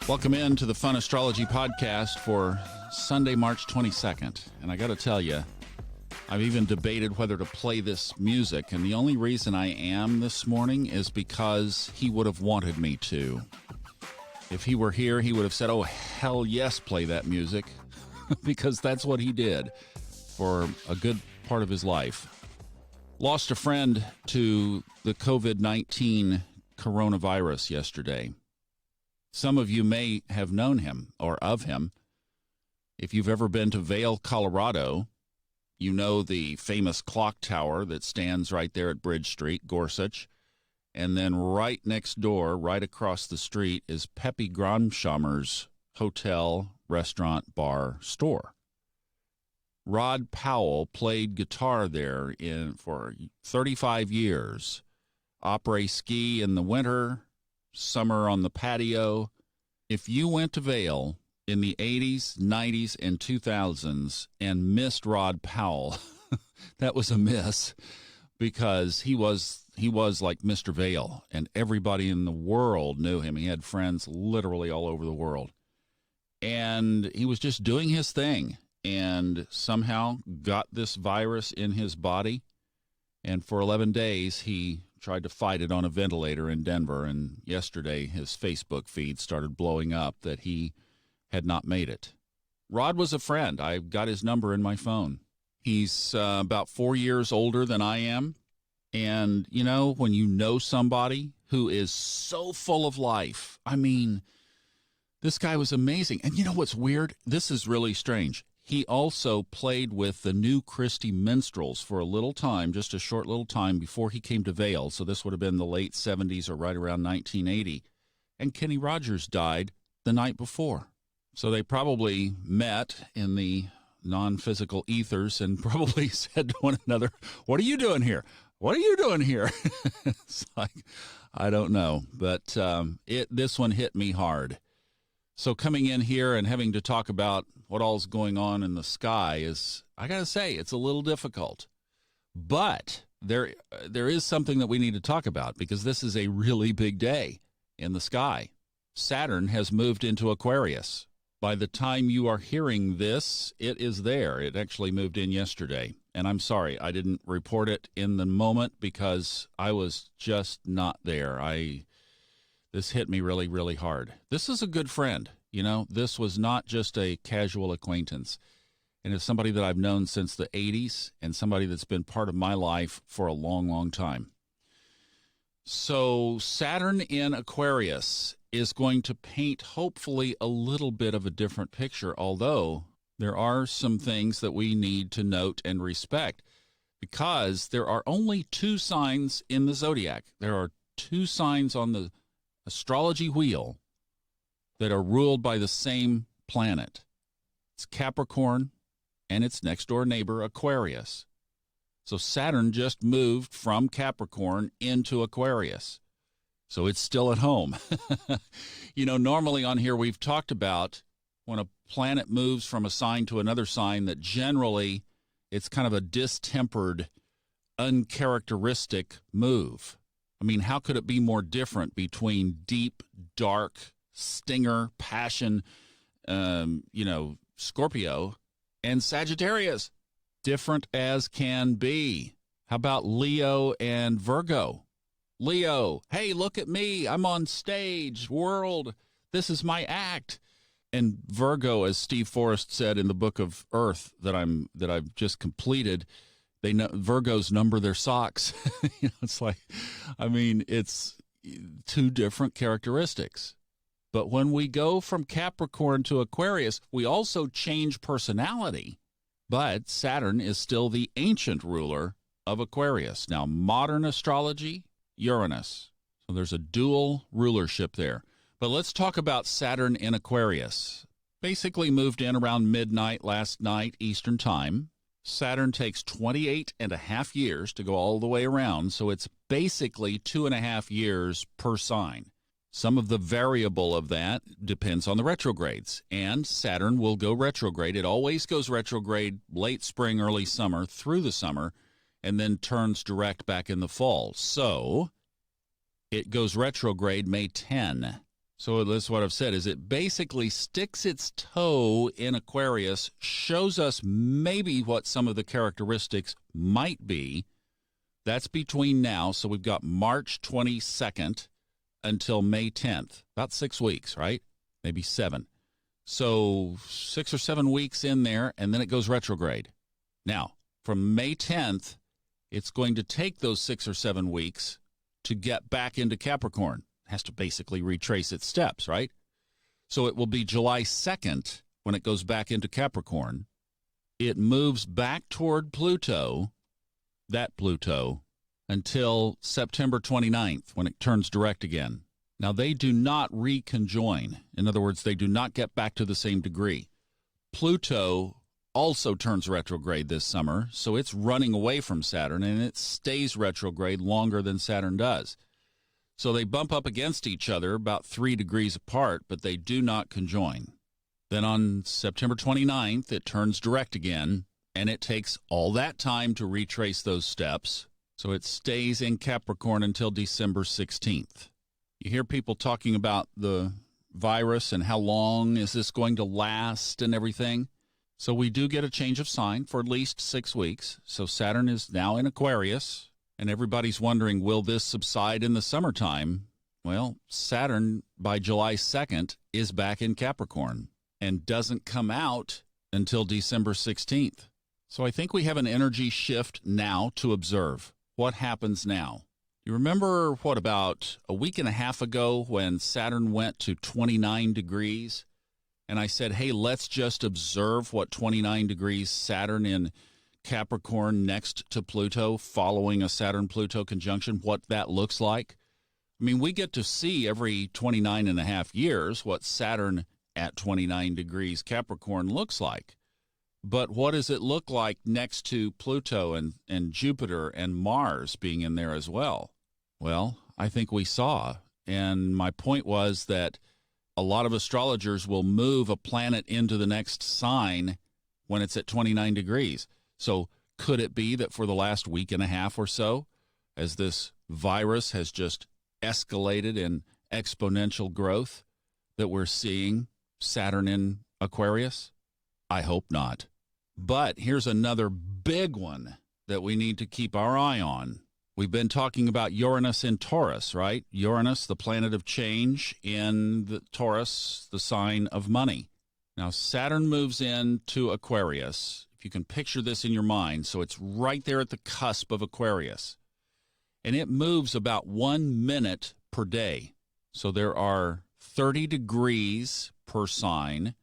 Welcome in to the Fun Astrology Podcast for Sunday, March 22nd. And I got to tell you, I've even debated whether to play this music. And the only reason I am this morning is because he would have wanted me to. If he were here, he would have said, oh, hell yes, play that music. Because that's what he did for a good part of his life. Lost a friend to the COVID-19 coronavirus yesterday. Some of you may have known him or of him. If you've ever been to Vail, Colorado, you know the famous clock tower that stands right there at Bridge Street, Gorsuch. And then right next door, right across the street, is Pepe Gramshammer's hotel, restaurant, bar, store. Rod Powell played guitar there for 35 years. Après ski in the winter, summer on the patio. If you went to Vail in the 80s, 90s, and 2000s and missed Rod Powell, that was a miss, because he was like Mr. Vail, and everybody in the world knew him. He had friends literally all over the world. And he was just doing his thing and somehow got this virus in his body. And for 11 days, he tried to fight it on a ventilator in Denver, and yesterday his Facebook feed started blowing up that he had not made it. Rod was a friend. I got his number in my phone. He's about 4 years older than I am, and, you know, when you know somebody who is so full of life, I mean, this guy was amazing. And you know what's weird? This is really strange. He also played with the New Christie Minstrels for a little time, just a short little time before he came to Vail. So this would have been the late 70s or right around 1980. And Kenny Rogers died the night before. So they probably met in the non-physical ethers and probably said to one another, what are you doing here? What are you doing here? It's like, I don't know. But this one hit me hard. So coming in here and having to talk about what all's going on in the sky is, I got to say, it's a little difficult. But there is something that we need to talk about, because this is a really big day in the sky. Saturn has moved into Aquarius. By the time you are hearing this, it is there. It actually moved in yesterday. And I'm sorry, I didn't report it in the moment because I was just not there. This hit me really, really hard. This is a good friend. You know, this was not just a casual acquaintance. And it's somebody that I've known since the 80s and somebody that's been part of my life for a long, long time. So Saturn in Aquarius is going to paint, hopefully, a little bit of a different picture, although there are some things that we need to note and respect, because there are only two signs in the zodiac. There are two signs on the astrology wheel that are ruled by the same planet. It's Capricorn and its next door neighbor, Aquarius. So Saturn just moved from Capricorn into Aquarius. So it's still at home. You know, normally on here we've talked about when a planet moves from a sign to another sign that generally it's kind of a distempered, uncharacteristic move. I mean, how could it be more different between deep, dark, stinger, passion, Scorpio and Sagittarius? Different as can be. How about Leo and Virgo? Leo, hey, look at me. I'm on stage. World, this is my act. And Virgo, as Steve Forrest said in the book of Earth that I've just completed, Virgos number their socks. It's like, I mean, it's two different characteristics. But when we go from Capricorn to Aquarius, we also change personality. But Saturn is still the ancient ruler of Aquarius. Now, modern astrology, Uranus. So there's a dual rulership there. But let's talk about Saturn in Aquarius. Basically moved in around midnight last night, Eastern Time. Saturn takes 28 and a half years to go all the way around, so it's basically 2.5 years per sign. Some of the variable of that depends on the retrogrades, and Saturn will go retrograde. It always goes retrograde late spring, early summer, through the summer, and then turns direct back in the fall. So it goes retrograde May 10. So that's what I've said, is it basically sticks its toe in Aquarius, shows us maybe what some of the characteristics might be. That's between now. So we've got March 22nd until May 10th, about 6 weeks, right? Maybe 7. So 6 or 7 weeks in there, and then it goes retrograde. Now, from May 10th, it's going to take those 6 or 7 weeks to get back into Capricorn. It has to basically retrace its steps, right? So it will be July 2nd when it goes back into Capricorn. It moves back toward Pluto, that Pluto, until September 29th when it turns direct again. Now, they do not reconjoin. In other words, they do not get back to the same degree. Pluto also turns retrograde this summer, so it's running away from Saturn, and it stays retrograde longer than Saturn does. So they bump up against each other about 3 degrees apart, but they do not conjoin. Then on September 29th, it turns direct again, and it takes all that time to retrace those steps, so it stays in Capricorn until December 16th. You hear people talking about the virus and how long is this going to last and everything. So we do get a change of sign for at least 6 weeks. So Saturn is now in Aquarius, and everybody's wondering, will this subside in the summertime? Well, Saturn, by July 2nd, is back in Capricorn and doesn't come out until December 16th. So I think we have an energy shift now to observe. What happens now? You remember, about a week and a half ago when Saturn went to 29 degrees? And I said, hey, let's just observe what 29 degrees Saturn in Capricorn next to Pluto, following a Saturn-Pluto conjunction, what that looks like. I mean, we get to see every 29 and a half years what Saturn at 29 degrees Capricorn looks like. But what does it look like next to Pluto and Jupiter and Mars being in there as well? Well, I think we saw. And my point was that a lot of astrologers will move a planet into the next sign when it's at 29 degrees. So could it be that for the last week and a half or so, as this virus has just escalated in exponential growth, that we're seeing Saturn in Aquarius? I hope not. But here's another big one that we need to keep our eye on. We've been talking about Uranus-in-Taurus, right? Uranus, the planet of change, in the Taurus, the sign of money. Now, Saturn moves into Aquarius. If you can picture this in your mind, so it's right there at the cusp of Aquarius. And it moves about 1 minute per day. So there are 30 degrees per sign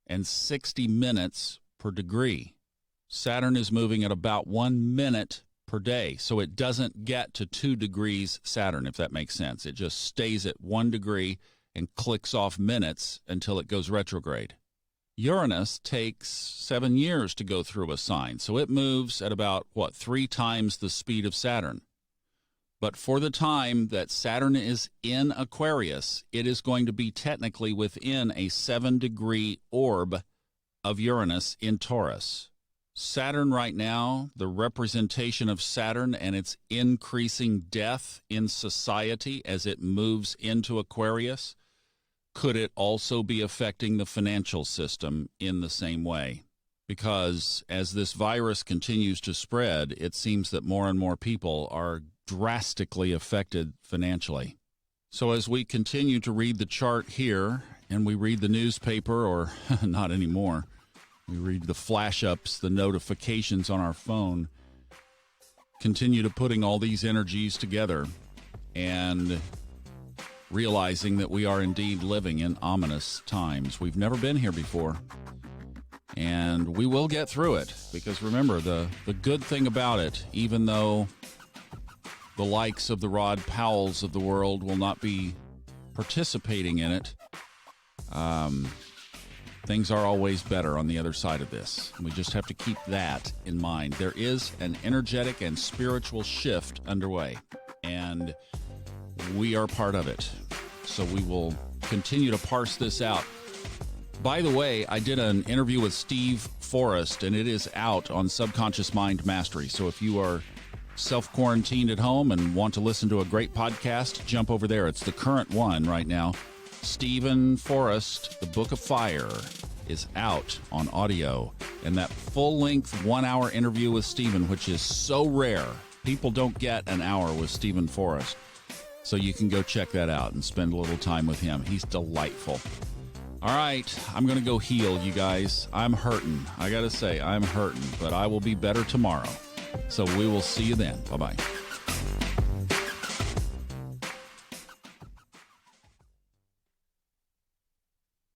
and 60 minutes per degree. Saturn is moving at about 1 minute per day, so it doesn't get to 2 degrees Saturn, if that makes sense. It just stays at 1 degree and clicks off minutes until it goes retrograde. Uranus takes 7 years to go through a sign, so it moves at about, 3 times the speed of Saturn. But for the time that Saturn is in Aquarius, it is going to be technically within a 7-degree orb of Uranus in Taurus. Saturn right now, the representation of Saturn and its increasing death in society as it moves into Aquarius, could it also be affecting the financial system in the same way? Because as this virus continues to spread, it seems that more and more people are drastically affected financially. So as we continue to read the chart here, and we read the newspaper, or not anymore, we read the flash-ups, the notifications on our phone, continue to putting all these energies together and realizing that we are indeed living in ominous times. We've never been here before, and we will get through it, because remember, the good thing about it, even though the likes of the Rod Powells of the world will not be participating in it, things are always better on the other side of this. We just have to keep that in mind. There is an energetic and spiritual shift underway, and we are part of it. So we will continue to parse this out. By the way, I did an interview with Steve Forrest, and it is out on Subconscious Mind Mastery. So if you are self-quarantined at home and want to listen to a great podcast, jump over there. It's the current one right now. Stephen Forrest, The Book of Fire, is out on audio. And that full-length 1-hour interview with Stephen, which is so rare. People don't get an hour with Stephen Forrest. So you can go check that out and spend a little time with him. He's delightful. All right, I'm going to go heal, you guys. I'm hurting. I got to say, I'm hurting, but I will be better tomorrow. So we will see you then. Bye-bye.